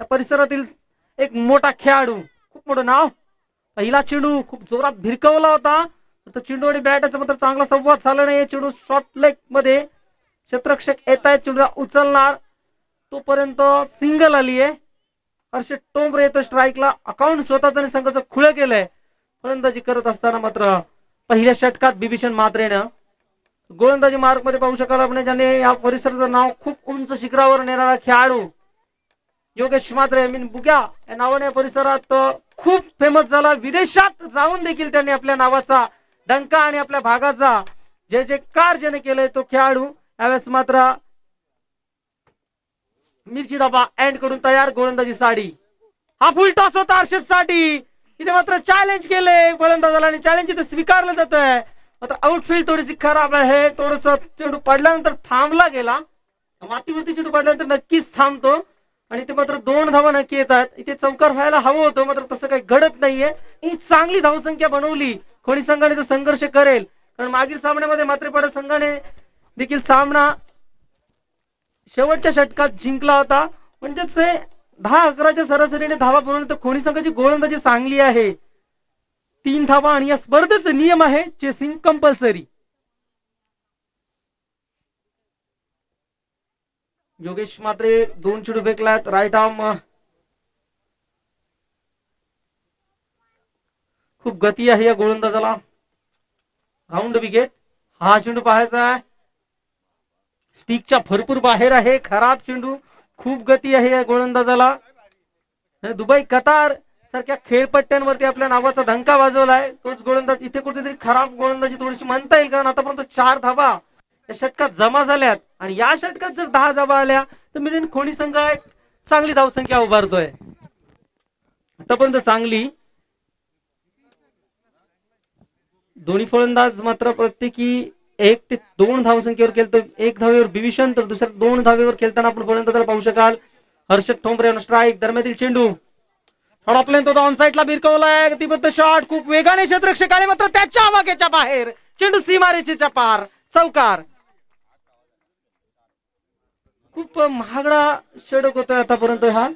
परिसरातील एक मोठा खेळाडू, खूप मोठं नाव. पहिला चेंडू खूप जोरात भिरकवला होता, तर चेंडू आणि बॅटचा मात्र चांगला संवाद झाला नाही. चेंडू शॉर्ट लेग मध्ये क्षेत्ररक्षक येत आहेत, चेंडू उचलणार तोपर्यंत सिंगल आली आहे. हर्षद टोंबरे येतो स्ट्राईकला. अकाउंट स्वतःच आणि संघाचं खुलं केलंय. फलंदाजी करत असताना मात्र पहिल्या षटकात बिभीषण म्हात्रेनं गोलंदाजी मार्ग मध्ये पाहू शकाल आपण, ज्याने या परिसराचं नाव खूप उंच शिखरावर नेणारा खेळाडू योगेश म्हात्रे मीन बुग्या या नावाने परिसरात खूप फेमस झाला. विदेशात जाऊन देखील त्यांनी आपल्या नावाचा डंका आणि आपल्या भागाचा जे जे कार ज्याने केलंय तो खेळाडू यावेळेस मात्र मिरची डबा एंड करून तयार. गोलंदाजी साडी हा फुल टॉस होता हर्षद साठी. इथे मात्र चॅलेंज केले गोलंदाजाला आणि चॅलेंज इथे स्वीकारलं जात आहे. मात्र आउटफील्ड थोडीशी खराब आहे. थोडस चेंडू पडल्यानंतर थांबला गेला. मातीवरती चेंडू पडल्यानंतर नक्कीच थांबतो आणि ते मात्र 2 धावा नक्की येतात. इथे चौकार व्हायला हवं होतं, मात्र तसं काही घडत नाहीये. ही चांगली धावसंख्या बनवली. कोणी संघाने तो संघर्ष करेल, कारण मागील सामन्यामध्ये मात्रेपाडा संघाने देखील सामना शेवटच्या षटकात जिंकला होता. म्हणजेच 10-11च्या सरासरीने धावा बनवून तर कोणी संघाची गोलंदाजी चांगली आहे. 3 धावा आणि या स्पर्धेचा नियम आहे चेसिंग कंपल्सरी. योगेश म्हात्रे 2 चेंडू फेकलात. राईट आर्म खूप गती आहे या गोलंदाजाला. Round wicket. हा चेंडू पाहायचा आहे, स्टिकच्या भरपूर बाहेर आहे. खराब चेंडू. खूप गती आहे या गोलंदाजाला. दुबई कतार सारख्या खेळपट्ट्यांवरती आपल्या नावाचा धंका वाजवलाय तोच गोलंदाज इथे कुठेतरी खराब गोलंदाजी थोडीशी म्हणता येईल, कारण आतापर्यंत 4 धावा या षटकात जमा झाल्यात आणि या षटकात जर 10 धावा आल्या तर मिलिंद खोणी संघ एक चांगली धावसंख्या उभारतोय. आतापर्यंत चांगली. दोन्ही फलंदाज मात्र प्रत्येकी 1 ते 2 धावसंख्येवर खेळतो. 1 धावेवर बिभीषण तर दुसऱ्या 2 धावेवर खेळताना आपण फलंदाजाला पाहू शकाल हर्षद ठोंबरे. स्ट्राईक दरम्यातील चेंडू थोडा प्लेन तो ऑन साइडला भिरकवलाय. गतिबद्ध शॉट खूप वेगाने क्षेत्ररक्षक आले, मात्र त्याच्या वाकेच्या बाहेर. चेंडू सीमारेषेच्या पार. चौकार. खूप महागडा षटक होतोय आतापर्यंत हा.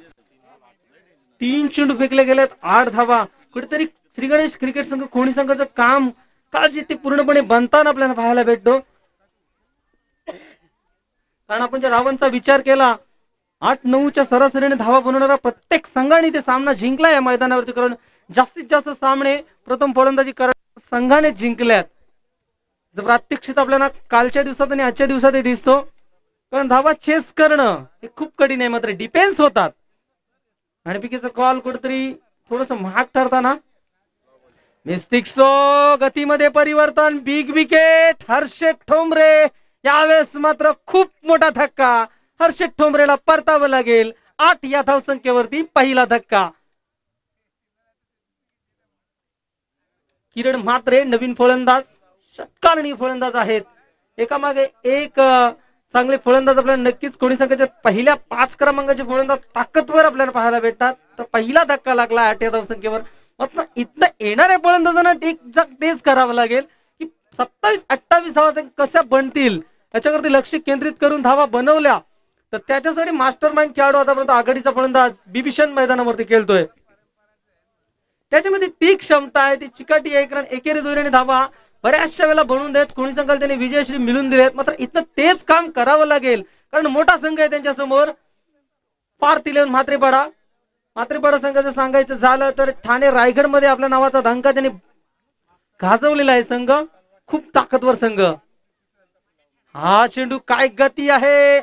3 चेंडू फेकले गेलेत, 8 धावा. कुठेतरी श्री गणेश क्रिकेट संघ कोणी संघाचं काम काळजी ते पूर्णपणे बनताना आपल्याला पाहायला भेटतो. कारण आपण जर धावांचा विचार केला 8-9च्या सरासरीने धावा बनवणारा प्रत्येक संघाने ते सामना जिंकला या मैदानावरती, कारण जास्तीत जास्त सामने प्रथम फलंदाजी करणाऱ्या संघाने जिंकल्यात. प्रात्यक्षित आपल्याला कालच्या दिवसात आणि आजच्या दिवसात दिसतो, कारण धावा चेस करणं हे खूप कठीण आहे, मात्र डिफेन्स होतात. आणि पिकेचा कॉल कुठेतरी थोडस महाग ठरताना मिस्टिक स्ट्रोक. गतीमध्ये परिवर्तन. Big wicket. हर्षद ठोंबरे. यावेळेस मात्र खूप मोठा धक्का. हर्षद ठोंबरेला परतावं लागेल. 8 या धावसंख्येवरती पहिला धक्का. किरण म्हात्रे नवीन फलंदाज, षटकारणीय फलंदाज आहेत. एकामागे एक चांगले फलंदाज आपल्याला नक्कीच कोणी संघाच्या पहिल्या 5 क्रमांकाचे फलंदाज ताकदवर आपल्याला पाहायला भेटतात. तर पहिला धक्का लागला 8 या धावसंख्येवर. मात्र इथनं येणाऱ्या फलंदाजांना तेच करावं लागेल की 27-28 धावा कशा बनतील याच्यावरती लक्ष केंद्रित करून धावा बनवल्या तर त्याच्यासाठी मास्टर माइंड खेळाडू आतापर्यंत आघाडीचा फलंदाज बिभीषण मैदानावरती खेळतोय. त्याच्यामध्ये ती क्षमता आहे, ती चिकाटी आहे, कारण एकेरी दोरीने धावा बऱ्याचशा वेळेला बनवून देत. कोणी संघाला त्यांनी विजयश्री मिळून दिलेत. मात्र इथं तेच काम करावं लागेल, कारण मोठा संघ आहे त्यांच्या समोर. पार्थ 11 म्हात्रेपाडा संघाचं सांगायचं झालं तर ठाणे रायगड मध्ये आपल्या नावाचा धंका त्यांनी गाजवलेला आहे. संघ खूप ताकदवर संघ. हा चेंडू काय गती आहे.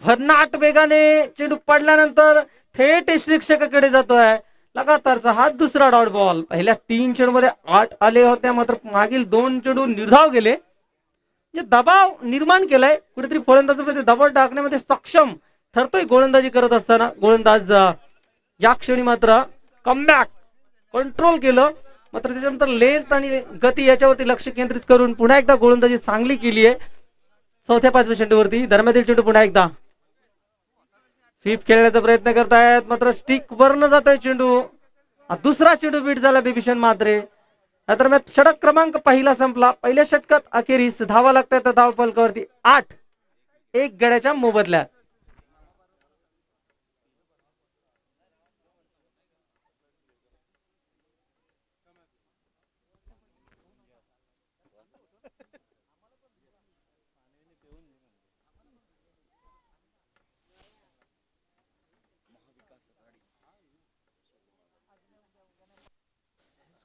भन्नाट वेगाने चेंडू पडल्यानंतर थेट यष्टिरक्षकाकडे जातोय. लगातारचा हा दुसरा डॉट बॉल. पहिल्या 3 चेंडू मध्ये 8 आले होते, मात्र मागील 2 चेंडू निर्धाव गेले. दबाव निर्माण केलाय कुठेतरी फलंदाजामध्ये दबाव टाकण्यामध्ये सक्षम ठरतोय गोलंदाजी करत असताना. गोलंदाज या क्षणी मात्र कमबॅक कंट्रोल केलं, मात्र त्याच्यानंतर लेंथ आणि गती याच्यावरती लक्ष केंद्रित करून पुन्हा एकदा गोलंदाजी चांगली केली आहे. 4थ्या-5व्या चेंडूवरती दरम्यातील चेंडू पुन्हा एकदा स्वीप खेळण्याचा प्रयत्न करतायत, मात्र स्टिक वरनं जातोय चेंडू. दुसरा चेंडू बीट झाला बिभीषण म्हात्रे. दरम्यान षटक क्रमांक पहिला संपला. पहिल्या षटकात अखेरीस धावा लागतात धाव फलकावरती 8, 1 गड्याच्या मोबदल्यात.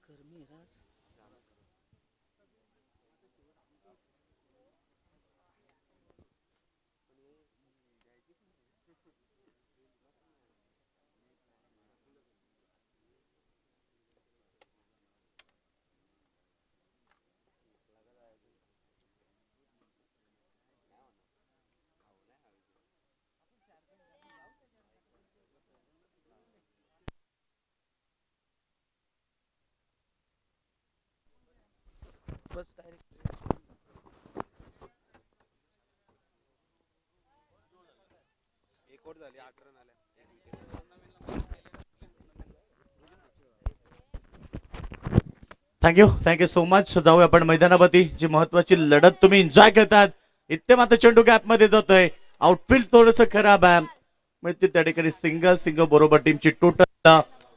Thank you so much. जाऊया आपण मैदानावरती. जी महत्वाची लढत तुम्ही एन्जॉय करतात. इथे मात्र चेंडू गॅप मध्ये जातोय. आउटफील्ड थोडस खराब आहे. म्हणजे त्या ठिकाणी सिंगल बरोबर टीमची टोटल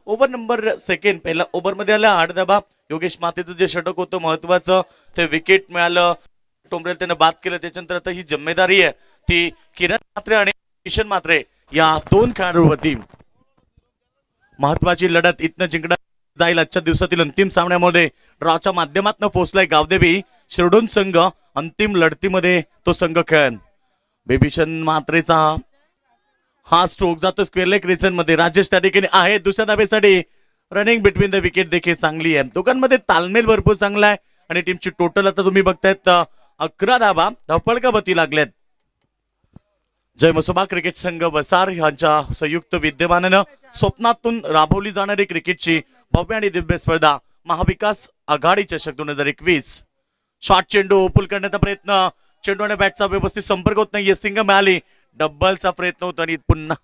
ओव्हर नंबर सेकंड. पहिला ओव्हर मध्ये आला 8 धाबा. योगेश मातेचं जे षटक होतं महत्वाचं ते विकेट मिळालं. टोमरेल त्यानं बाद केलं. त्याच्यानंतर आता ही जिम्मेदारी आहे ती किरण मात्रे आणि किशन मात्रे या दोन खेळाडूंवरती. महत्वाची लढत इथनं जिंकण्यात जाईल. आजच्या दिवसातील अंतिम सामन्यामध्ये ड्रॉच्या माध्यमातून पोहोचलाय गावदेवी शिरडोन संघ. अंतिम लढतीमध्ये तो संघ खेळेल. बेबीशन मात्रेचा हा स्ट्रोक जातो स्क्वेअर लेग रिजन मध्ये. राजेश त्या ठिकाणी आहे दुसऱ्या धाबेसाठी. रनिंग बिटवीन द विकेट देखील चांगली आहे. दोघांमध्ये तालमेल भरपूर चांगला आहे. आणि टीमची टोटल आता तुम्ही बघतायत 11 धाबा धावपळकावती लागल्यात. जय मसोबा क्रिकेट संघ वसार यांच्या संयुक्त विद्यमानानं स्वप्नातून राबवली जाणारी क्रिकेटची भव्य आणि दिव्य स्पर्धा महाविकास आघाडी चषक 2021. शॉर्ट चेंडू पुल करण्याचा प्रयत्न. चेंडू आणि बॅटचा व्यवस्थित संपर्क होत नाहीये. सिंग मिळाली. डबलचा प्रयत्न होता आणि पुन्हा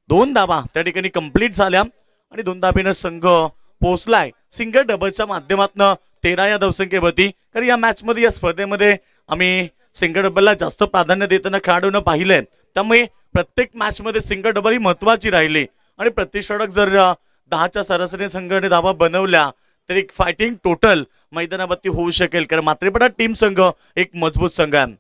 2 धाबा त्या ठिकाणी कंप्लीट झाल्या आणि 2 धाबीनं संघ पोहोचलाय सिंगल डबलच्या माध्यमातून 13 या धावसंख्येवरती. कारण या मॅच मध्ये या स्पर्धेमध्ये आम्ही सिंगल डबलला जास्त प्राधान्य देताना खेळाडूंना पाहिलंय. त्यामुळे प्रत्येक मॅच मध्ये सिंगल डबल ही महत्वाची राहिली. आणि प्रति षटक जर 10च्या सरासरी संघाने धावा बनवल्या तर एक फायटिंग टोटल मैदानावरती होऊ शकेल. कारण मात्रेपडा टीम संघ एक मजबूत संघ आहे.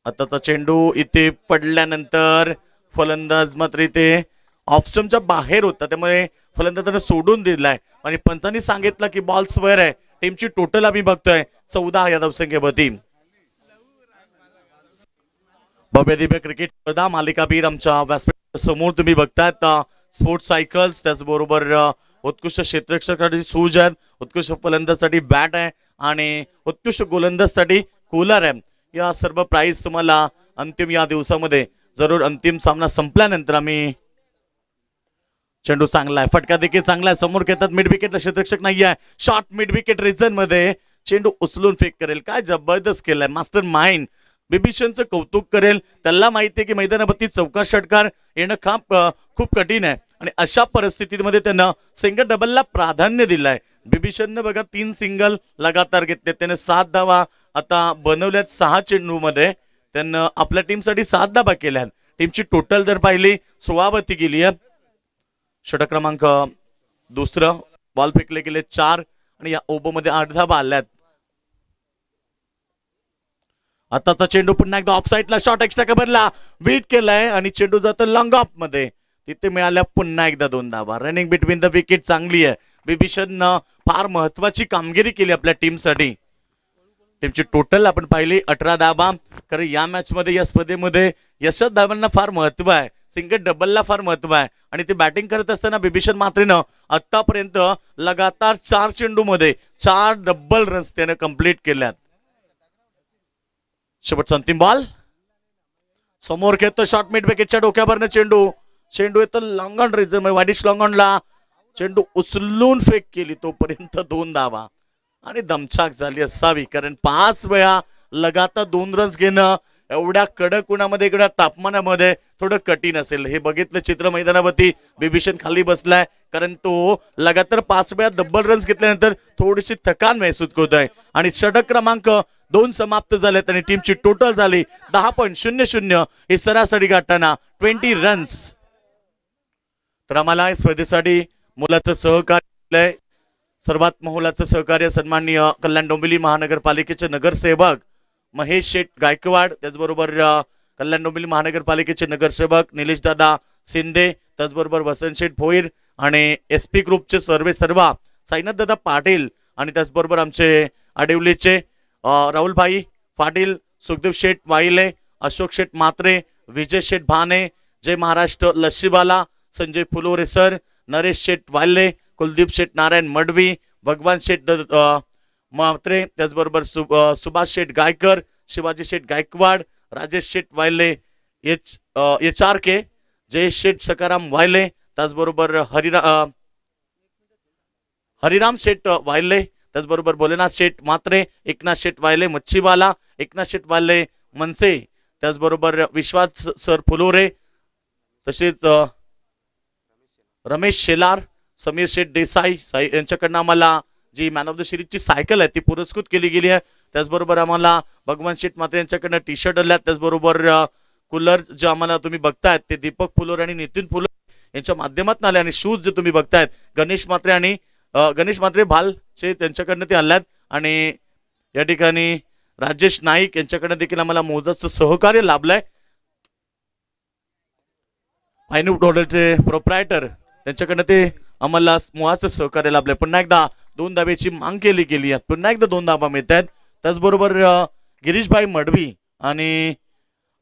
आता चेंडू इथे पडल्यानंतर फलंदाज मात्र इथे ऑप्शनच्या बाहेर होता. त्यामुळे फलंदाजानं सोडून दिलाय आणि पंचांनी सांगितलं की बॉल स्क्वेअर आहे. टीमची टोटल आम्ही बघतोय 14 या धावसंख्येवरती. भव्य दिव्य क्रिकेट स्पर्धा मालिकावीर आमच्या व्यासपीठ समोर तुम्ही बघतायत. स्पोर्ट्स सायकल्स त्याचबरोबर उत्कृष्ट क्षेत्ररक्षकासाठी शूज आहेत. उत्कृष्ट फलंदाजासाठी बॅट आहे आणि उत्कृष्ट गोलंदाजासाठी कूलर आहे. या सर्व प्राइस तुम्हाला अंतिम या दिवसामध्ये जरूर अंतिम सामना संपल्यानंतर आम्ही. चेंडू चांगला आहे. फटका देखील चांगला आहे. समोर घेतात मिड विकेटला क्षेत्ररक्षक नाही आहे. शॉर्ट मिड विकेट रिजन मध्ये चेंडू उचलून फेक करेल. काय जबरदस्त केलाय. मास्टर माइंड बिभीषणचं कौतुक करेल. त्याला माहिती आहे की मैदानावरती चौकार षटकार येणं खूप कठीण आहे आणि अशा परिस्थितीमध्ये त्यानं सिंगल डबलला प्राधान्य दिलंय. बिभीषणनं बघा 3 सिंगल लगातार घेतले. त्याने 7 धावा आता बनवल्यात 6 चेंडू मध्ये. त्यानं आपल्या टीमसाठी 7 धावा केल्या. टीमची टोटल जर पाहिली 16 वरती गेली आहे. षटक क्रमांक दुसरं. बॉल फेकले गेले 4 आणि या ओबो मध्ये 8 धावा आल्यात. आताचा चेंडू पुन्हा एकदा ऑफ साईडला शॉट एक्स्ट्रा कव्हरला वेट केलाय आणि चेंडू जातो लॉंग ऑफ मध्ये. तिथे मिळाल्या पुन्हा एकदा 2 धावा. रनिंग बिटवीन द विकेट चांगली आहे. बिभीषणनं फार महत्वाची कामगिरी केली आपल्या टीमसाठी. टीमची टोटल आपण पाहिली 18 धावा. कारण या मॅच मध्ये या स्पर्धेमध्ये यशस्वी धावांना फार महत्व आहे. सिंगल डबलला फार महत्व आहे आणि ते बॅटिंग करत असताना बिभीषण मात्रेनं आतापर्यंत लगातार 4 चेंडू मध्ये 4 डबल रन्स त्याने कंप्लीट केल्यात. शेवटचा अंतिम बॉल समोर घेतो. शॉर्ट मिड विकेटच्या डोक्यावरनं चेंडू येतो long on region wideish long ऑनला. चेंडू उचलून फेक केली. तोपर्यंत 2 धावा आणि दमछाक झाली असावी. कारण 5 वेळा लगातार 2 रन्स घेणं एवढ्या कडक उन्हामध्ये एवढ्या तापमानामध्ये थोडं कठीण असेल. हे बघितलं चित्र मैदानावरती. बिभीषण खाली बसलाय कारण तो लगातार 5 वेळा डबल रन्स घेतल्यानंतर थोडीशी थकान महसूस होत आहे. आणि षटक क्रमांक 2 समाप्त झालेत आणि टीमची टोटल झाली 10.00. हे सरासरी गाठताना 20 रन्स. तर आम्हाला स्पर्धेसाठी मुलाचं सहकार्य सर्वात मोलाचं सहकार्य सन्माननीय कल्याण डोंबिवली महानगरपालिकेचे नगरसेवक महेश शेठ गायकवाड. त्याचबरोबर कल्याण डोंबिवली महानगरपालिकेचे नगरसेवक निलेश दादा शिंदे. त्याचबरोबर वसंत शेठ भोईर आणि SP ग्रुपचे सर्व साईनाथ दादा पाटील आणि त्याचबरोबर आमचे आडिवलीचे राहुलभाई पाटील, सुखदेव शेठ वाईले, अशोक शेठ मात्रे, विजय शेठ भाने, जय महाराष्ट्र लस्सीवाला, संजय फुलोरे सर, नरेश शेठ वाल्ले, कुलदीप शेठ नारायण मडवी, भगवान शेठ मात्रे, त्याचबरोबर सुभाष शेठ गायकर, शिवाजी शेठ गायकवाड, राजेश शेठ वायले, HRK, जयेश शेठ सकाराम वायले, त्याचबरोबर हरिराम शेठ वायले, त्याचबरोबर भोलेनाथ शेठ मात्रे, एकनाथ शेठ वायले मच्छीवाला, एकनाथ शेठ वायले मनसे, त्याचबरोबर विश्वास सर फुलोरे, तसेच रमेश शेलार, समीर शेठ देसाई यांच्याकडनं आम्हाला जी मॅन ऑफ द सिरीजची सायकल आहे ती पुरस्कृत केली गेली आहे. त्याचबरोबर आम्हाला भगवान शेठ मात्रे यांच्याकडनं टी शर्ट आल्यात. त्याचबरोबर कूलर जे आम्हाला तुम्ही बघतायत ते दीपक फुलोरे आणि नितीन फुलोरे यांच्या माध्यमातून आले, आणि शूज जे तुम्ही बघतायत गणेश मात्रे भालचे त्यांच्याकडनं ते आल्यात. आणि या ठिकाणी राजेश नाईक यांच्याकडनं देखील आम्हाला मोजाचं सहकार्य लाभलंय. फायनूट ऑर्डरचे प्रोप्रायटर त्यांच्याकडनं ते आम्हाला मोहाचं सहकार्य लाभलंय. पुन्हा एकदा 2 धाब्याची मांग केली गेली आहे, पुन्हा एकदा 2 धाबा मिळत आहेत. त्याचबरोबर गिरीशभाई मडवी आणि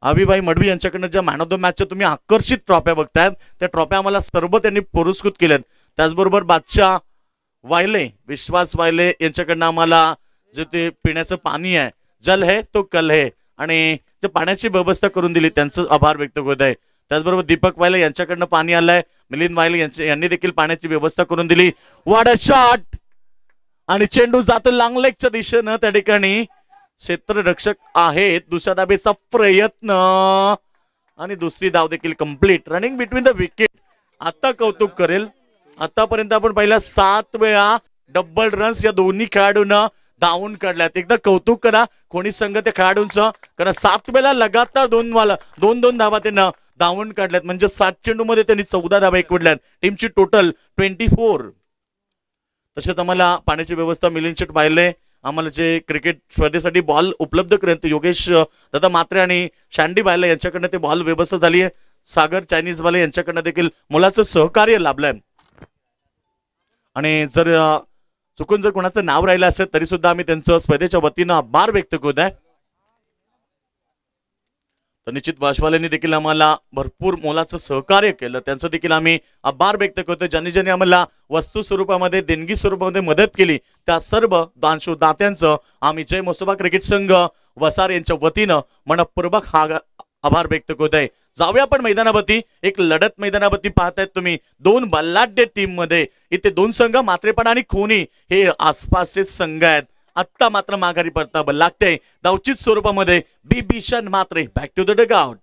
अभिभाई मडवी यांच्याकडनं ज्या मॅन ऑफ द मॅचच्या तुम्ही आकर्षित ट्रॉफ्या बघतायत त्या ट्रॉफ्या आम्हाला सर्व त्यांनी पुरस्कृत केल्यात. त्याचबरोबर बादशाह वायले, विश्वास वायले यांच्याकडनं आम्हाला जे ते पिण्याचं पाणी आहे, जल है तो कल है, आणि जे पाण्याची व्यवस्था करून दिली त्यांचं आभार व्यक्त होत आहे. त्याचबरोबर दीपक वायले यांच्याकडनं पाणी आलंय, मिलिंद वायले यांनी देखील पाण्याची व्यवस्था करून दिली. व्हॉट अ शॉट, आणि चेंडू जातो लांगलेगच्या दिशेनं. त्या ठिकाणी क्षेत्ररक्षक आहेत, दुसऱ्या धाबेचा प्रयत्न आणि दुसरी धाव देखील complete. Running between the wicket. आता कौतुक करेल, आतापर्यंत आपण पहिल्या 7 वेळा डबल रन्स या दोन्ही खेळाडूंना धावून काढल्यात. एकदा कौतुक करा कोणी संघ त्या खेळाडूंचं, कारण 7 वेळा लगातार दोन धावा त्यांना धावून काढल्यात. म्हणजे 7 चेंडूमध्ये त्यांनी 14 धावा एकवटल्यात. टीमची टोटल 24. तसेच आम्हाला पाण्याची व्यवस्था मिलिंद शेठ वायले, आम्हाला जे क्रिकेट स्पर्धेसाठी बॉल उपलब्ध करेल योगेश दादा मात्रे आणि शांडी वायले यांच्याकडनं ते बॉल व्यवस्था झाली आहे. सागर चायनीज वाले यांच्याकडनं देखील मुलाचं सहकार्य लाभलंय. आणि जर चुकून जर कोणाचं नाव राहिलं असेल तरी सुद्धा आम्ही त्यांचं स्पर्धेच्या वतीनं आभार व्यक्त करत आहे. तर निश्चित वाशवाल्यांनी देखील आम्हाला भरपूर मोलाचं सहकार्य केलं, त्यांचं देखील आम्ही आभार व्यक्त करतो. ज्यांनी ज्यांनी आम्हाला वस्तू स्वरूपामध्ये, देणगी स्वरूपामध्ये मदत केली त्या सर्व दानशूर दात्यांचं आम्ही जय मोसोबा क्रिकेट संघ वसार यांच्या वतीनं मनपूर्वक हा आभार व्यक्त करत आहे. जाऊया आपण मैदानावरती. एक लढत मैदानावरती पाहतायत तुम्ही, 2 बल्लाढ्य टीम मध्ये. इथे 2 संघ मात्रेपणा आणि खोनी हे आसपासचे संघ आहेत. आत्ता मात्र माघारी परतावं लागते धावचित स्वरूपामध्ये. बिभीषण मात्रे बॅक टू द डगआउट.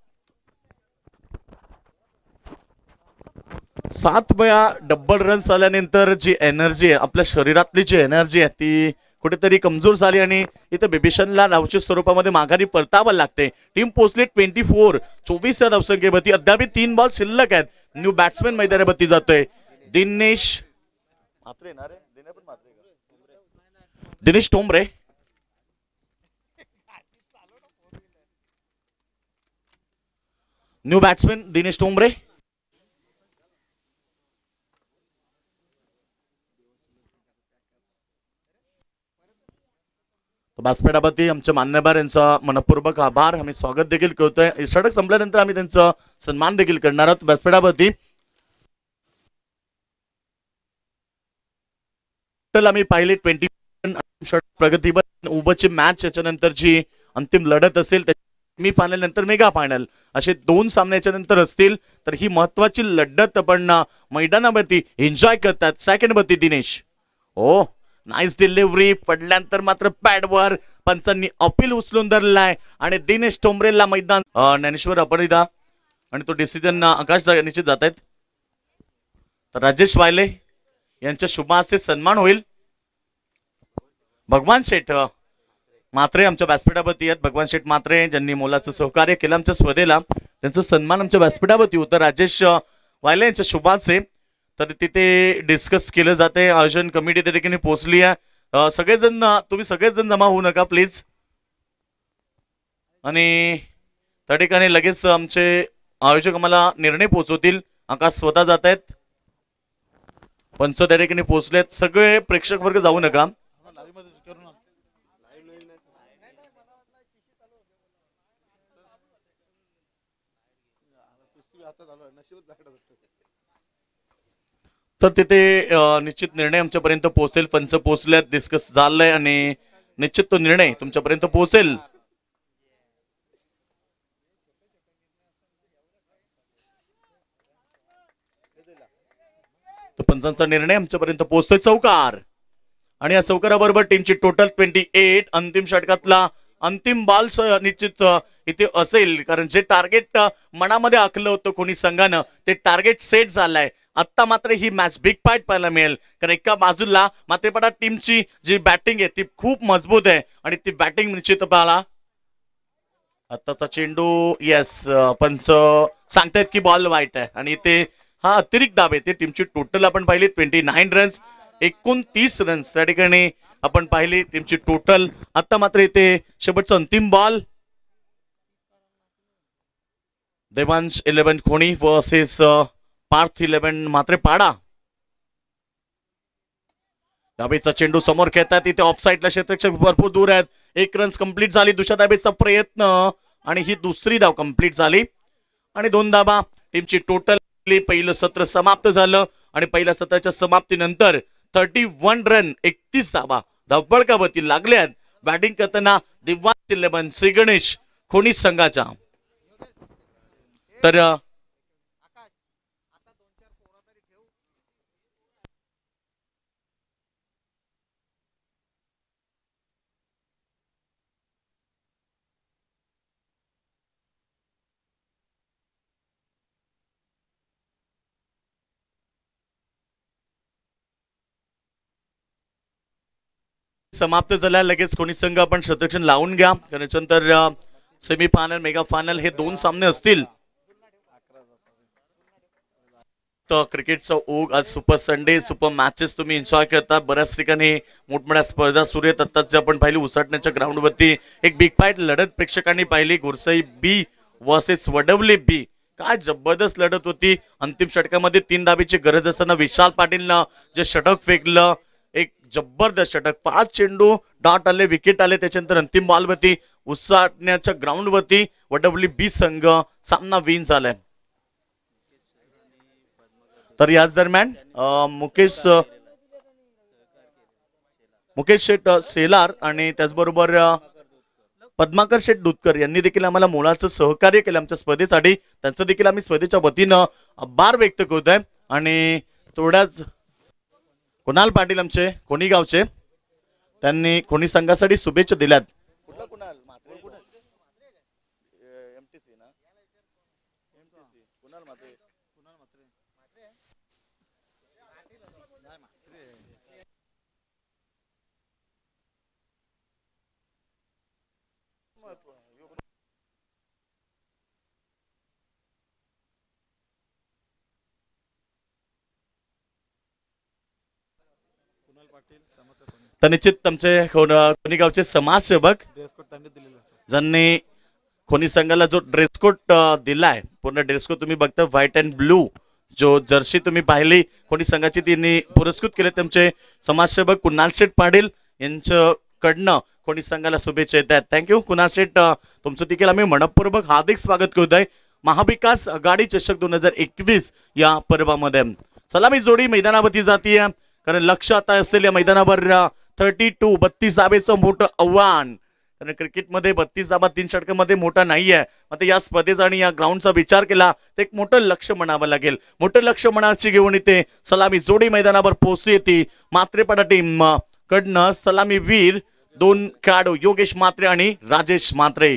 7 वेळा डबल रन्स आल्यानंतर जी एनर्जी आहे, आपल्या शरीरातली जी एनर्जी आहे ती कुठेतरी कमजोर झाली आणि इथे बिभीषणला धावचित स्वरूपामध्ये माघारी परतावं लागते. टीम पोहोचली 24 या धावसंख्येवरती. अद्याप 3 बॉल शिल्लक आहेत. न्यू बॅट्समॅन मैदानावरती जातोय दिनेश टोंबरे. New batsman Dinesh Tombre. व्यासपीठावरती आमच्या मान्यवर यांचा मनपूर्वक आभार, आम्ही स्वागत देखील करतोय. षटक संपल्यानंतर आम्ही त्यांचा सन्मान देखील करणार आहोत. व्यासपीठावरती आम्ही पाहिले 20 प्रगतीवर उभची मॅच, त्याच्यानंतर जी अंतिम लढत असेल मी फायनल मेगा फायनल असे 2 सामन्याच्या नंतर असतील. तर ही महत्वाची लढत आपण मैदानावरती एन्जॉय करतात. सेकंड वरती दिनेश, ओ नाईस डिलिव्हरी. पडल्यानंतर मात्र पॅडवर पंचांनी अपील उचलून धरलाय आणि दिनेश टोंबरेला मैदान ज्ञानेश्वर अपरिदा आणि तो डिसिजन आकाश निश्चित जात आहेत. तर राजेश वायले यांच्या शुभाचे सन्मान होईल. भगवान शेठ मात्रे आमच्या व्यासपीठावरती आहेत. भगवान शेठ मात्रे ज्यांनी मोलाचं सहकार्य केलं आमच्या स्पर्धेला, त्यांचा सन्मान आमच्या व्यासपीठावरती होतं. राजेश वायले यांच्या शुभाचे तर तिथे डिस्कस केलं जाते. आयोजन कमिटी त्या ठिकाणी पोहोचली आहे. सगळेजण तुम्ही सगळेजण जमा होऊ नका प्लीज. आणि त्या ठिकाणी लगेच आमचे आयोजक आम्हाला निर्णय पोहोचवतील. आकाश स्वतः जात आहेत. पंच त्या ठिकाणी पोहोचलेत. सगळे प्रेक्षक वर्ग जाऊ नका. तर तिथे निश्चित निर्णय आमच्यापर्यंत पोहोचेल. पंच पोहोचल्यात, डिस्कस झालंय आणि निश्चित तो निर्णय तुमच्यापर्यंत पोहोचेल. तो पंचांचा निर्णय आमच्यापर्यंत पोहोचतोय. चौकार आणि या चौकाराबरोबर टीमची टोटल 28. अंतिम षटकातला अंतिम बॉल निश्चित इथे असेल, कारण जे टार्गेट मनामध्ये आखलं होतं कोणी संघानं ते टार्गेट सेट झालंय. आता मात्र ही मॅच बिग फाईट पाहायला मिळेल, कारण एका बाजूला मात्र टीमची जी बॅटिंग आहे ती खूप मजबूत आहे आणि ती बॅटिंग निश्चित पाहाला. आताचा चेंडू येस, पंच सांगतायत की बॉल वाईट आहे आणि इथे हा अतिरिक्त दाब येते. टीमची टोटल आपण पाहिली 29 रन्स, 29 रन्स त्या ठिकाणी आपण पाहिली टीमची टोटल. आता मात्र इथे शेवटचा अंतिम बॉल. देवांश 11 खोणी वर्सेस पार्थ 11 मात्र पाडा. दाबेचा चेंडू समोर खेळतात, इथे ऑफ साईडला क्षेत्ररक्षक भरपूर दूर आहेत. 1 रन्स कंप्लीट झाली. दुसऱ्या दाबेचा प्रयत्न आणि ही दुसरी धाव कंप्लीट झाली आणि 2 धाबा. टीमची टोटल पहिलं सत्र समाप्त झालं आणि पहिल्या सत्राच्या समाप्तीनंतर 31 रन 31 धाबा धावपळकावरती लागल्यात. बॅटिंग करताना दिव्यांश 11 श्री गणेश खोनी संघाच्या. तर समाप्त झाल्या. लगेच कोणी संघ आपण शतरक्षण लावून घ्या, त्यानंतर सेमी फायनल मेगा फायनल हे 2 सामने असतील. तर क्रिकेटचा ओघ आज सुपर संडे, सुपर मॅचेस तुम्ही एन्जॉय करता. बऱ्याच ठिकाणी मोठमोठ्या स्पर्धा सुरू आहेत. आता जे आपण पाहिली उसाटण्याच्या ग्राउंडवरती एक बिग फाईट लढत प्रेक्षकांनी पाहिली. गुरसाई बी वर्सेस वडवले बी. काय जबरदस्त लढत होती. अंतिम षटकामध्ये 3 धाबीची गरज असताना विशाल पाटीलनं जे षटक फेकलं, एक जबरदस्त षटक. 5 चेंडू डॉट आले, विकेट आले. त्याच्यानंतर अंतिम बॉलवरती उसाटण्याच्या ग्राउंडवरती वडवली बी संघ सामना विन झालाय. तर याच दरम्यान मुकेश शेठ सेलार आणि त्याचबरोबर पद्माकर शेठ दुधकर यांनी देखील आम्हाला मोलाचं सहकार्य केलं आमच्या स्पर्धेसाठी. त्यांचं देखील आम्ही स्पर्धेच्या वतीनं आभार व्यक्त करतोय. आणि थोड्याच कुणाल पाटील आमचे कोणी गावचे, त्यांनी कोणी संघासाठी शुभेच्छा दिल्यात. तर निश्चित आमचे कोणी गावचे समाजसेवक ज्यांनी कोणी संघाला जो ड्रेस कोड दिलाय, पूर्ण ड्रेस कोड तुम्ही बघता व्हाईट अँड ब्लू जो जर्सी तुम्ही पाहिली कोणी संघाची त्यांनी पुरस्कृत केले. तुमचे समाजसेवक कुणाल शेठ पाटील यांच्याकडनं कोणी संघाला शुभेच्छा येत आहेत. थँक्यू कुणाल शेठ, तुमचं देखील आम्ही मनपूर्वक हार्दिक स्वागत करतोय महाविकास आघाडी चषक 2021 या पर्वामध्ये. सलामी जोडी मैदानावरती जातीये, कारण लक्ष आता असेल या मैदानावर 32 धाबेचं मोठं आव्हान. कारण क्रिकेटमध्ये 32 धाबा 3 षटकामध्ये मोठा नाहीये. आता या स्पर्धेचा आणि या ग्राउंडचा विचार केला तर एक मोठं लक्ष म्हणावं लागेल. मोठं लक्ष मनाची घेऊन इथे सलामी जोडी मैदानावर पोहोचली ती मात्रेपाडा टीम कडनं. सलामी वीर 2 खेळाडू योगेश मात्रे आणि राजेश मात्रे.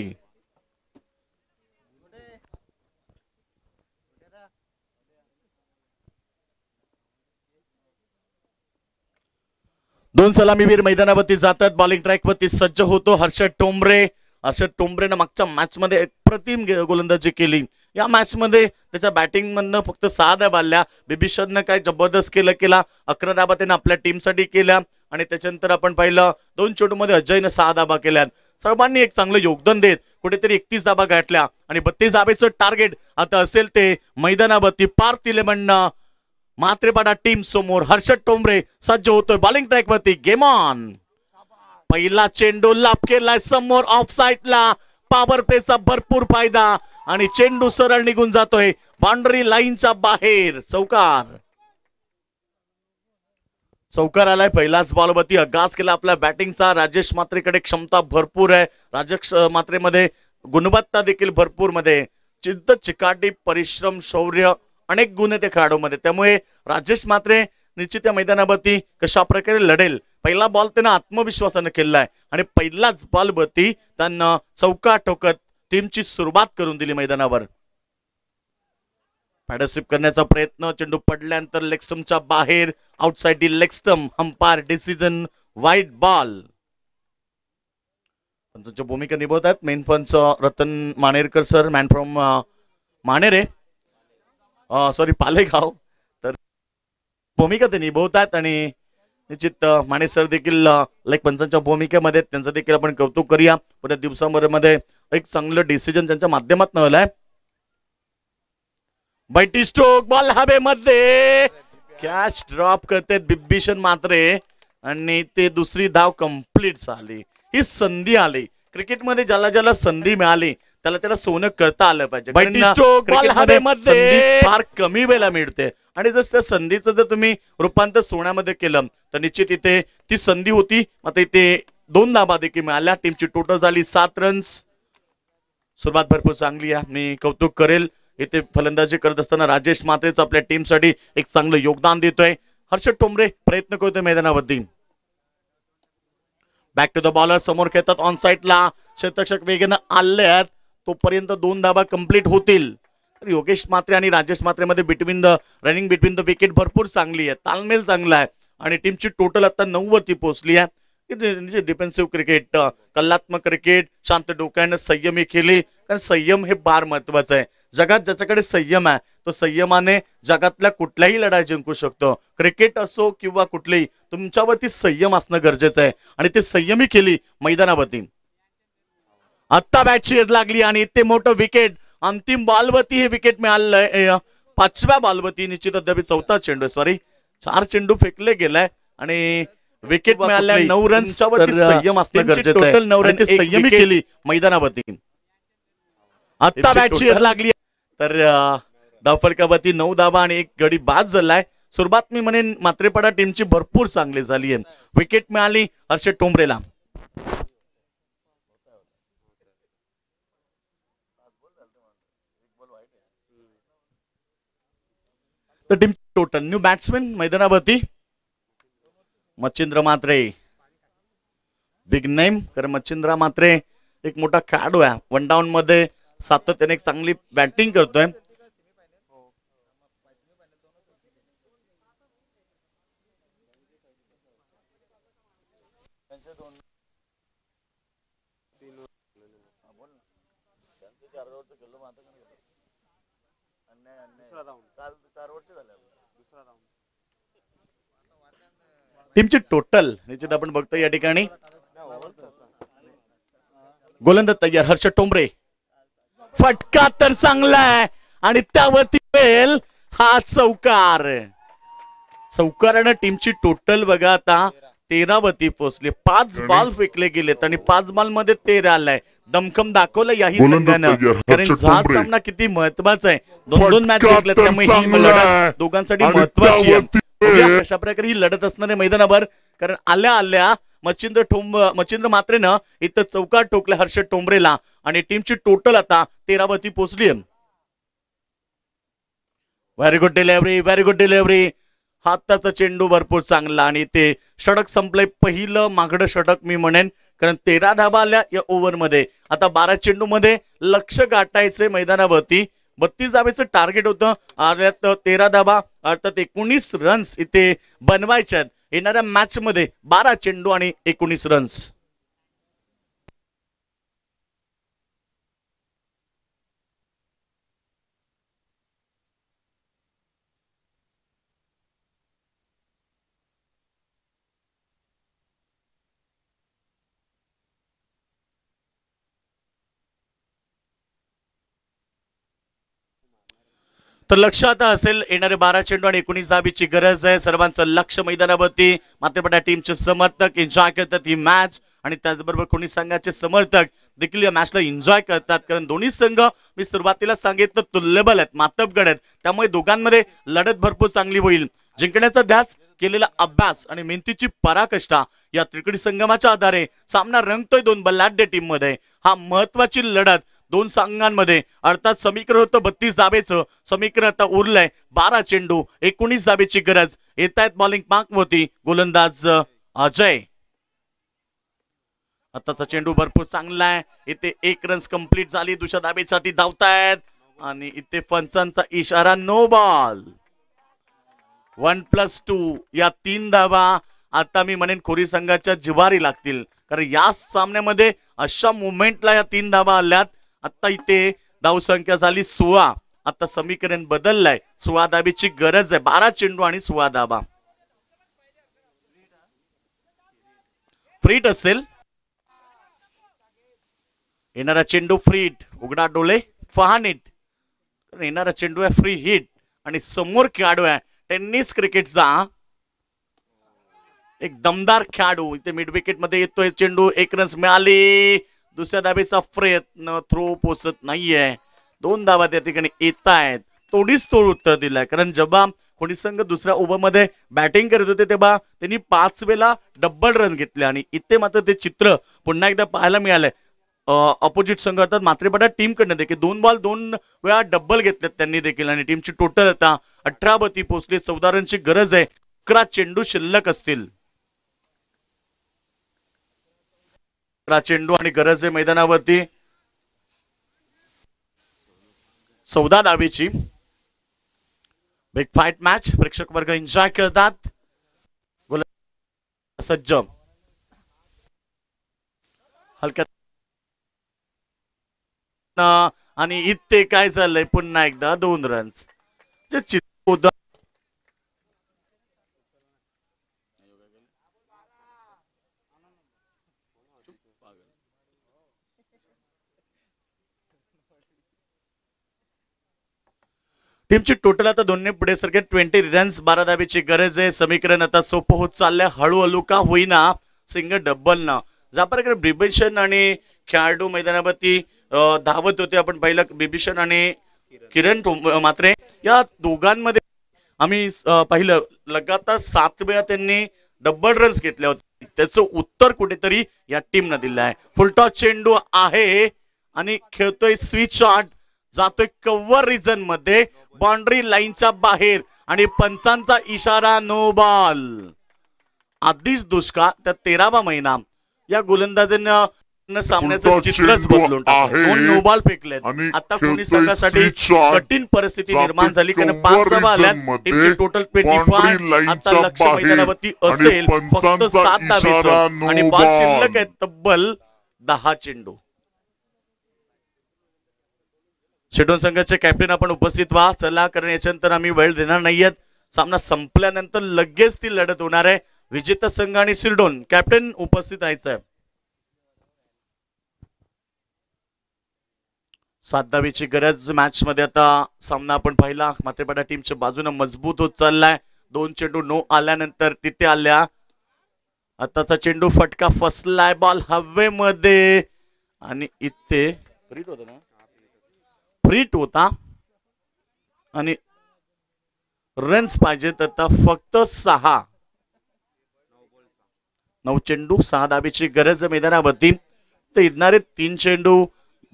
दोन सलामीवीर मैदानावरती जातात. बॉलिंग ट्रॅक वरती सज्ज होतो हर्षद टोंबरे. हर्षद टोंबरेनं मागच्या मॅच मध्ये अप्रतिम गोलंदाजी केली. या मॅच मध्ये त्याच्या बॅटिंग मधनं फक्त 6 धाबा आल्या. बिभीषणनं काय जबरदस्त केला 11 धाबा त्यानं आपल्या टीमसाठी केल्या. आणि त्याच्यानंतर आपण पाहिलं 2 चेंडूमध्ये अजयनं 6 धाबा केल्या. सर्वांनी एक चांगलं योगदान देत कुठेतरी 31 धाबा गाठल्या आणि 32 धाबेचं टार्गेट आता असेल ते मैदानावरती पार्थ 11 मात्रेपाडा टीम समोर हर्षद टोंबरे सज्ज होतोय बॉलिंग ट्रॅक वरती. Game on. पहिला चेंडू लाभ केलाय समोर ऑफ साइडला. पॉवर प्लेचा भरपूर फायदा आणि चेंडू सरळ निघून जातोय बाउंड्री लाईनच्या बाहेर. चौकार. चौकार आलाय. पहिलाच बॉलवरती अगास केला आपल्या बॅटिंगचा. राजेश मात्रेकडे क्षमता भरपूर आहे. राजेश मात्रेमध्ये गुणवत्ता देखील भरपूर मध्ये. जिद्द, चिकाटी, परिश्रम, शौर्य अनेक गुण आहेत खेळाडूमध्ये. त्यामुळे राजेश मात्रे निश्चित या मैदानावरती कशा प्रकारे लढेल. पहिला बॉल त्यानं आत्मविश्वासानं केलाय आणि पहिलाच बॉलवरती त्यांना चौका ठोकत टीमची सुरुवात करून दिली मैदानावर. पॅडस्वीप करण्याचा प्रयत्न. चेंडू पडल्यानंतर लेग स्टंपच्या बाहेर. Outside the leg stump. Umpire decision wide ball. पंचांच्या भूमिका निभवतात मेन पंच Ratan Manerkar sir, man from Manere, sorry Palegaon. तर भूमिका ते निभवतात आणि निश्चित माने सर देखील लाईक पंचांच्या भूमिकेमध्ये. त्यांचं देखील आपण कौतुक करूया. पुढे दिवसांमध्ये एक चांगलं डिसिजन त्यांच्या माध्यमातून आलंय. बैठी स्ट्रोक. बॉल हवेमध्ये. कॅच ड्रॉप करते बिभीषण मात्रे आणि ते दुसरी धाव कंप्लीट झाली. ही संधी आली क्रिकेटमध्ये. ज्याला ज्याला संधी मिळाली त्याला सोनं करता आलं पाहिजे. बैठी स्ट्रोक. बॉल हवेमध्ये. फार कमी वेळेला मिळते आणि जर त्या संधीचं जर तुम्ही रूपांतर सोन्यामध्ये केलं तर निश्चित इथे ती संधी होती. आता इथे 2 धावा देखील मिळाल्या. टीमची टोटल झाली 7 रन्स. सुरुवात भरपूर चांगली आहे. मी कौतुक करेल इथे फलंदाजी करत असताना राजेश मात्रेच आपल्या टीमसाठी एक चांगलं योगदान देतोय. हर्षद टोंबरे प्रयत्न करतोय मैदानावरती. Back to the bowler. समोर खेळतात ऑन साइडला. शतरक्षक वेगानं आले आहेत. तोपर्यंत 2 धावा कंप्लीट होतील. तर योगेश मात्रे आणि राजेश मात्रे मध्ये रनिंग बिटवीन द विकेट भरपूर चांगली आहे. तालमेल चांगला आहे आणि टीमची टोटल आता 9 वरती पोहोचली आहे. डिफेन्सिव्ह क्रिकेट, कलात्मक क्रिकेट, शांत डोक्यानं संयमी केली. कारण संयम हे फार महत्वाचं आहे. जगात ज्याच्याकडे संयम आहे तो संयमाने जगातल्या कुठल्याही लढाई जिंकू शकतो. क्रिकेट असो किंवा कुठलीही, तुमच्यावरती संयम असणं गरजेचं आहे आणि ते संयमी केली मैदानावरती. आत्ता बॅटची लागली आणि इथे मोठं विकेट. अंतिम बॉलवरती हे विकेट मिळालंय. 5व्या बॉलवरती निश्चित अद्याप 4था चेंडू, सॉरी 4 चेंडू फेकले गेलाय आणि विकेट मिळाल्या. 9 रन्स. संयम असणं गरजेचं आहे. टोटल 9 रन संयमी केली मैदानावरती. आत्ता बॅटची लागली तर धावफलकावरती 9 धावा आणि 1 गडी बाद झालाय. सुरुवात मी म्हणेन मात्रेपाडा टीमची भरपूर चांगली झाली आहे. विकेट मिळाली हर्षद टोंबरेला. तर टीम टोटल न्यू बॅट्समॅन मैदानावरती. मच्छिंद्र मात्रे बिग नेम. कारण मच्छिंद्र मात्रे एक मोठा खेळाडू आहे. 1 डाऊन मध्ये सातत्याने एक चांगली बॅटिंग करतोय. टीमची टोटल निश्चित आपण बघतो या ठिकाणी. गोलंदाज तयार हर्षद टोंबरे. फटका तर चांगला आहे आणि त्यावरती फेल. हा चौकार. चौकारानं टीमची टोटल बघा आता 13 वरती पोहोचली. 5 बॉल फेकले गेलेत आणि 5 बॉल मध्ये 13 आलाय. दमखम दाखवलं याही संघानं. कारण हा सामना किती महत्वाचा आहे. 2-2 मॅच जिंकल्यात त्यामुळे ही लढत दोघांसाठी महत्वाची आहे. अशा प्रकारे ही लढत असणार आहे मैदानावर. कारण आल्या मच्छिंद्र मात्रेनं इथं चौकार ठोकले हर्षद टोंबरेला आणि टीमची टोटल आता 13 वरती पोहोचली आहे. Very good delivery, very good delivery. हाताचा चेंडू भरपूर चांगला आणि ते षटक संपलंय. पहिलं मागडं षटक मी म्हणेन. कारण 13 धाबा आल्या या ओव्हरमध्ये. आता 12 चेंडू मध्ये लक्ष गाठायचंय मैदानावरती. 32 धावेचं टार्गेट होतं. 13 धाबा अर्थात 19 रन्स इथे बनवायच्यात. येणाऱ्या मॅच मध्ये 12 चेंडू आणि 19 रन्स. तर लक्षात असेल येणारे 12 चेंडू आणि 19 धाबीची गरज आहे. सर्वांचं लक्ष मैदानावरती. मात्र टीमचे समर्थक एन्जॉय करतात ही मॅच आणि त्याचबरोबर कोणी संघाचे समर्थक देखील या मॅचला एन्जॉय करतात. कारण दोन्ही संघ मी सुरुवातीला सांगितलं तुल्यबल आहेत, मातबगड आहेत. त्यामुळे दोघांमध्ये लढत भरपूर चांगली होईल. जिंकण्याचा ध्यास, केलेला अभ्यास आणि मेहनतीची पराकाष्ठा या त्रिकोणी संगमाच्या आधारे सामना रंगतोय दोन बलाढ्य टीम मध्ये. हा महत्वाची लढत दोन संघांमध्ये. अर्थात समीकरण होतं 32 धाबेचं, समीकरण आता उरलंय 12 चेंडू 19 धाबेची गरज. येत आहेत बॉलिंग पाकवरती गोलंदाज अजय. आताचा चेंडू भरपूर चांगला आहे. इथे 1 रन्स कंप्लीट झाली. दुसऱ्या धाबेसाठी धावतायत आणि इथे पंचांचा इशारा नो बॉल. 1+2 या 3 धावा आता मी म्हणेन खोरी संघाच्या जिवारी लागतील. कारण या सामन्यामध्ये अशा मुवमेंटला या 3 धावा आल्यात. आता इथे धावसंख्या झाली 16. आता समीकरण बदललंय. 16 धाबीची गरज आहे. 12 चेंडू आणि 16 धाबा. फ्रीट असेल. येणारा चेंडू फ्रीट. उघडा डोळे फहानीट. येणारा चेंडू आहे फ्री हिट आणि समोर खेळाडू आहे टेनिस क्रिकेटचा एक दमदार खेळाडू. इथे मिड विकेट मध्ये येतोय चेंडू. 1 रन्स मिळाली. दुसऱ्या धाबेचा प्रयत्न, थ्रो पोचत नाहीये. 2 धावा त्या ठिकाणी येत आहेत. तोडीच तोड उत्तर दिलंय. कारण जेव्हा कोणी संघ दुसऱ्या ओव्हर मध्ये बॅटिंग करत होते तेव्हा त्यांनी 5 वेळा डबल रन घेतले आणि इथे मात्र ते चित्र पुन्हा एकदा पाहायला मिळालंय. ऑपोजिट संघ अर्थात मात्रेपाडा टीम कडनं देखील 2 बॉल 2 वेळा डबल घेतलेत त्यांनी देखील आणि टीमची टोटल आता 18 बती पोहोचली. 14 रनची गरज आहे. 11 चेंडू शिल्लक असतील. 11 चेंडू आणि गरज आहे मैदानावरती 14 धावेची. बिग फाईट मॅच प्रेक्षक वर्ग एन्जॉय करतात. सज्ज हलक्यात आणि इथे काय झालंय पुन्हा एकदा 2 रन्स. जे चित्र होतं टीमची टोटल आता दोन्ही पुढे सरके 20 रन्स. 12 धाबीची गरज आहे. समीकरण आता सोपं होत चाललंय. हळूहळू का होईना सिंगल डबल न ज्याप्रकारे बिबिशन आणि खेळाडू मैदानावरती धावत होते. आपण पहिलं बिबिशन आणि किरण मात्रे या दोघांमध्ये आम्ही पाहिलं लगातार 7 वेळा त्यांनी डबल रन्स घेतले होते. त्याचं उत्तर कुठेतरी या टीमनं दिलं आहे. फुलटॉस चेंडू आहे आणि खेळतोय स्विच शॉट. जातोय कव्हर रिजन मध्ये बाउंड्री लाईनच्या बाहेर आणि पंचांचा इशारा नो बॉल. आधीच दुष्काळ त्या 13वा महिना या गोलंदाजांना सामन्याचं चित्रच बदलून टाकलं. 2 नो बॉल फेकलेत. आता कोणी संघासाठी कठीण परिस्थिती निर्माण झाली कारण 5 धावा आल्यात. टीमची टोटल 25. आता लक्ष मैदानावरती असेल फक्त 7 धावेचं आणि बॉल शिल्लक आहेत तब्बल 10 चेंडू. शेडोन संघाचे कॅप्टन आपण उपस्थित व्हा चला कारण याच्यानंतर आम्ही वेळ देणार नाहीयेत. सामना संपल्यानंतर लगेच ती लढत होणार आहे. विजेता संघ आणि शिरडोन कॅप्टन उपस्थित राहायचं आहे. 7 धावेची गरज मॅच मध्ये. आता सामना आपण पाहिला मात्रेपाडा टीमच्या बाजूने मजबूत होत चाललाय. 2 चेंडू नो आल्यानंतर तिथे आल्या. आताचा चेंडू फटका फसलाय. बॉल हवेमध्ये आणि इथे फ्रीट होता ना, फ्रीट होता आणि रन्स पाहिजेत आता फक्त 6. 9 चेंडू 6 धावेची गरज मैदानावरती. ते येणारे 3 चेंडू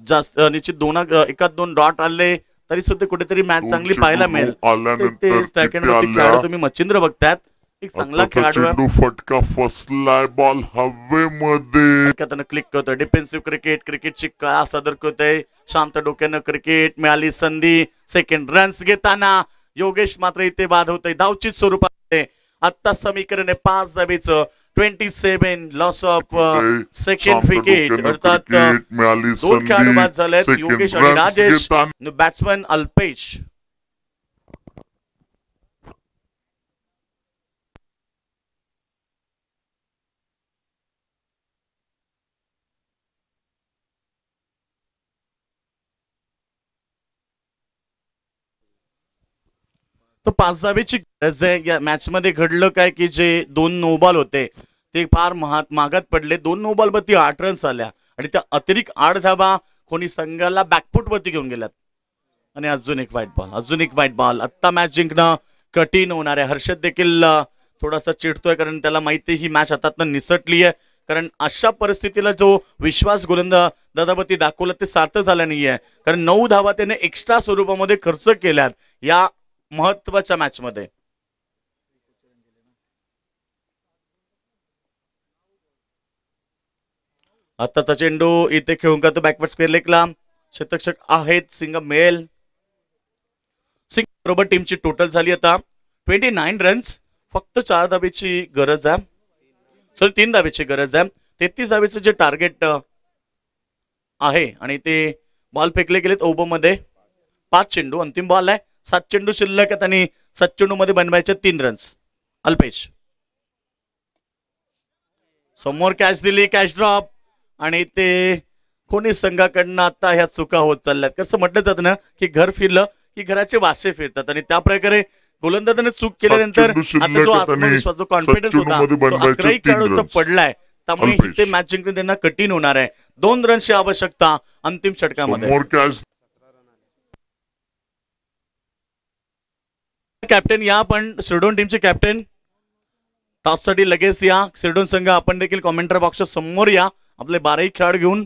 जास्त निश्चित 2 डॉट आले तरी सुद्धा कुठेतरी मॅच चांगली पाहायला मिळेल. तुम्ही मच्छिंद्र बघतायत एक चांगला खेळाडू. फटका फसलाय. बॉल हवेमध्ये क्लिक करतोय. डिफेन्सिव्ह क्रिकेटची कळा सादर करतोय. शांत डोक्यानं क्रिकेट मिळाली संधी. सेकंड रन्स घेताना योगेश मात्र इथे बाद होतोय धावचीत स्वरूपात. आता समीकरण आहे 5 धावेचं. 27 लॉस ऑफ सेकंड विकेट. अर्थात 2 खेळाडू बाद झालेत योगेश आणि राजेश. बॅट्समन अल्पेश. तर 5 धावेची गरज आहे. या मॅच मध्ये घडलं काय की जे 2 नो बॉल होते ते फार मागात पडले. 2 नो बॉल वरती 8 रन्स आल्या आणि त्या अतिरिक्त 8 धावा कोणी संघाला बॅकफुट वरती घेऊन गेल्यात. आणि अजून एक व्हाईट बॉल. आता मॅच जिंकणं कठीण होणार आहे. हर्षद देखील थोडासा चिडतोय कारण त्याला माहिती ही मॅच हातातनं निसटली आहे. कारण अशा परिस्थितीला जो विश्वास गोलंदाजावरती दाखवला ते सार्थ झाला नाहीये. कारण 9 धावा त्याने एक्स्ट्रा स्वरूपामध्ये खर्च केल्यात या महत्वाच्या मॅच मध्ये. आताचा चेंडू इथे खेळून का तो बॅकवर्ड स्क्वेअर लेगला शतक्षक आहेत सिंग मेल. सिंग बरोबर टीमची टोटल झाली आता 29 रन्स. फक्त 4 धावेची गरज आहे. 3 धावेची गरज आहे. 33 धावेचं जे टार्गेट आहे आणि ते बॉल फेकले गेलेत ओव्हर मध्ये. 5 चेंडू अंतिम बॉल आहे. 7 चेंडू शिल्लक आहेत आणि 7 चेंडू मध्ये बनवायचे 3 रन्स. अल्पेश समोर कॅच दिली, कॅच ड्रॉप आणि ते कोणी संघाकडनं आता ह्या चुका होत चालल्यात. कसं म्हटलं जातं ना की घर फिरलं की घराचे वासे फिरतात आणि त्या प्रकारे गोलंदाजाने चूक केल्यानंतर आता जो आत्मविश्वास जो कॉन्फिडन्स होता तो 11 खेळाडूंचा पडलाय. त्यामुळे इथे मॅच जिंकणं त्यांना कठीण होणार आहे. 2 रन्सची आवश्यकता अंतिम षटकामध्ये. कॅप्टन या पण शिरडोन टीमचे कॅप्टन टॉससाठी लगेच या. शिरडोन संघ आपण देखील कॉमेंटर बॉक्सच्या समोर या आपले 12 खेळाडू घेऊन.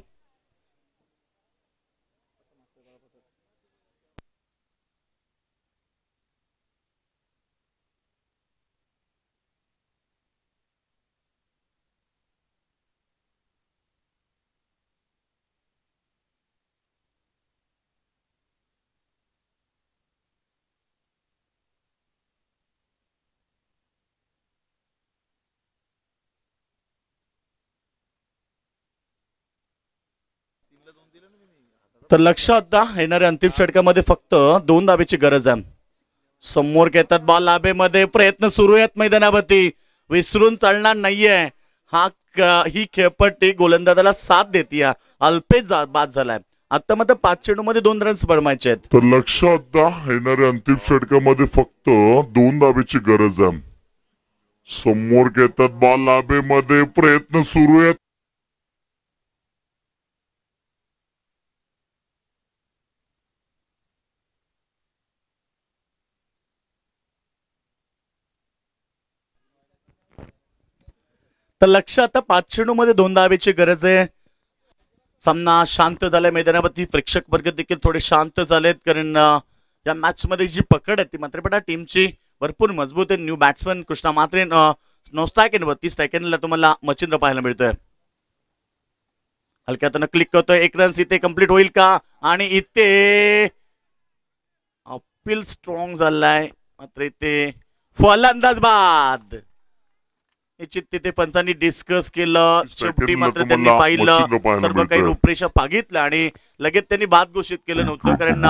तर लक्ष आता येणाऱ्या अंतिम षटकामध्ये फक्त 2 धावेची गरज आहे. समोर घेतात बॉल लाभेमध्ये. प्रयत्न सुरू आहेत मैदानावरती. विसरून चालणार नाहीये. ही खेळपट्टी गोलंदाजाला साथ देते. अल्पेश बाद झालाय. आता मात्र 5 चेंडू मध्ये 2 रन्स बनवायचे आहेत. तर लक्ष आता येणाऱ्या अंतिम षटकामध्ये फक्त 2 धावेची गरज आहे. समोर घेतात बॉल लाभेमध्ये. प्रयत्न सुरू आहेत. तर लक्ष आता 5 चेंडू मध्ये 2 धावेची गरज आहे. सामना शांत झालाय मैदानावरती. प्रेक्षक वर्ग देखील थोडे शांत झालेत कारण या मॅच मध्ये जी पकड आहे ती मात्र टीमची भरपूर मजबूत आहे. न्यू बॅट्समन कृष्णा मात्रे वरती स्ट्रायकेनला तुम्हाला मच्छिंद्र पाहायला मिळतोय. हलक्या हातानं क्लिक करतोय. 1 रन्स इथे कंप्लीट होईल का? आणि इथे अपील स्ट्रॉंग झालाय मात्र इथे फलंदाज बाद. निश्चित तिथे पंचांनी डिस्कस केलं. शेवटी मात्र त्यांनी पाहिलं सर्व काही रूपरेषा पागितलं आणि लगेच त्यांनी बाद घोषित केलं नव्हतं कारण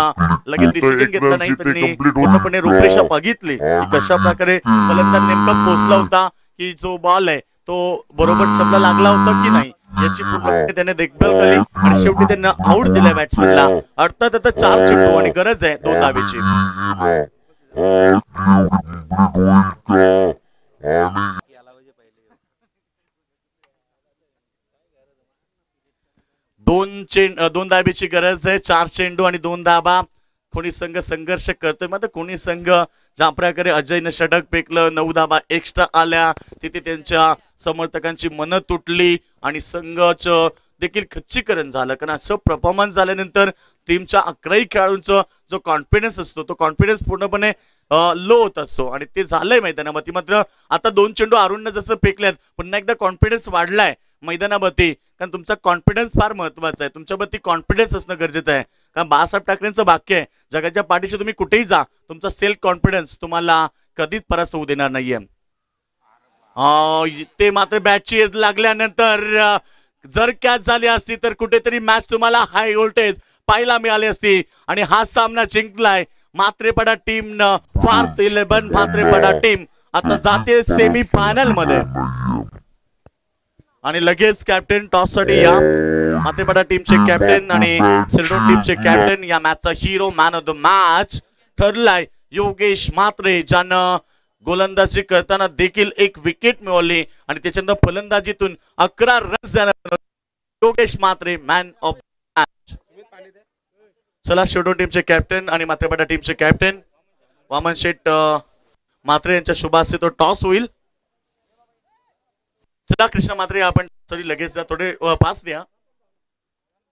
लगेच डिसिजन घेतला नाही. त्यांनी पूर्णपणे रूपरेषा पागितली कशा प्रकारे फलंदाज नेमका पोहोचला होता की जो बॉल आहे तो बरोबर शब्द लागला होता की नाही याची पूर्णपणे त्याने देखभाल केली आणि शेवटी त्यांना आउट दिलाय बॅट्समॅनला. अर्थात आता 4 चेंडू आणि गरज आहे 2 धावेची. दोन धावेची गरज आहे. 4 चेंडू आणि 2 धावा. कोणी संघ संघर्ष करतोय मात्र कोणी संघ ज्या प्रकारे अजयनं षटक फेकलं 9 धावा एक्स्ट्रा आल्या तिथे त्यांच्या समर्थकांची मनं तुटली आणि संघाचं देखील खच्चीकरण झालं. कारण असं परफॉर्मन्स झाल्यानंतर टीमच्या 11 खेळाडूंचा जो कॉन्फिडन्स असतो तो कॉन्फिडन्स पूर्णपणे लो होत असतो आणि ते झालंय मैदानामध्ये. मात्र आता 2 चेंडू अरुणनं जसं फेकल्यात पुन्हा एकदा कॉन्फिडन्स वाढलाय मैदानावरती कारण तुमचा कॉन्फिडन्स फार महत्वाचा आहे. तुमच्यावरती कॉन्फिडन्स असणं गरजेचं आहे कारण बाळासाहेब ठाकरेंचं वाक्य आहे जगाच्या पाठीशी तुम्ही कुठेही जा तुमचा सेल्फ कॉन्फिडन्स तुम्हाला कधीच परास्त होऊ देणार नाहीये. ते मात्र बॅटची एज लागल्यानंतर जर कॅच झाली असती तर कुठेतरी मॅच तुम्हाला हाय व्होल्टेज पाहायला मिळाली असती आणि हा सामना जिंकलाय मात्रेपाडा टीमनं. फार 11 मात्रेपाडा टीम आता जाते सेमी फायनल मध्ये आणि लगेच कॅप्टन टॉस साठी या. मात्रेपाडा टीमचे कॅप्टन आणि शिरडोन टीमचे कॅप्टन या मॅचचा hero man of the match ठरलाय योगेश म्हात्रे ज्यानं गोलंदाजी करताना देखील एक विकेट मिळवली आणि त्याच्यानंतर फलंदाजीतून 11 रन्स झाले. Yogesh Mhatre man of match. चला शिरडोन टीमचे कॅप्टन आणि मात्रेपाडा टीमचे कॅप्टन वामन शेठ म्हात्रे यांच्या शुभास्ते तो टॉस होईल. चला कृष्णा म्हात्रे आपण लगेच थोडे पास द्या.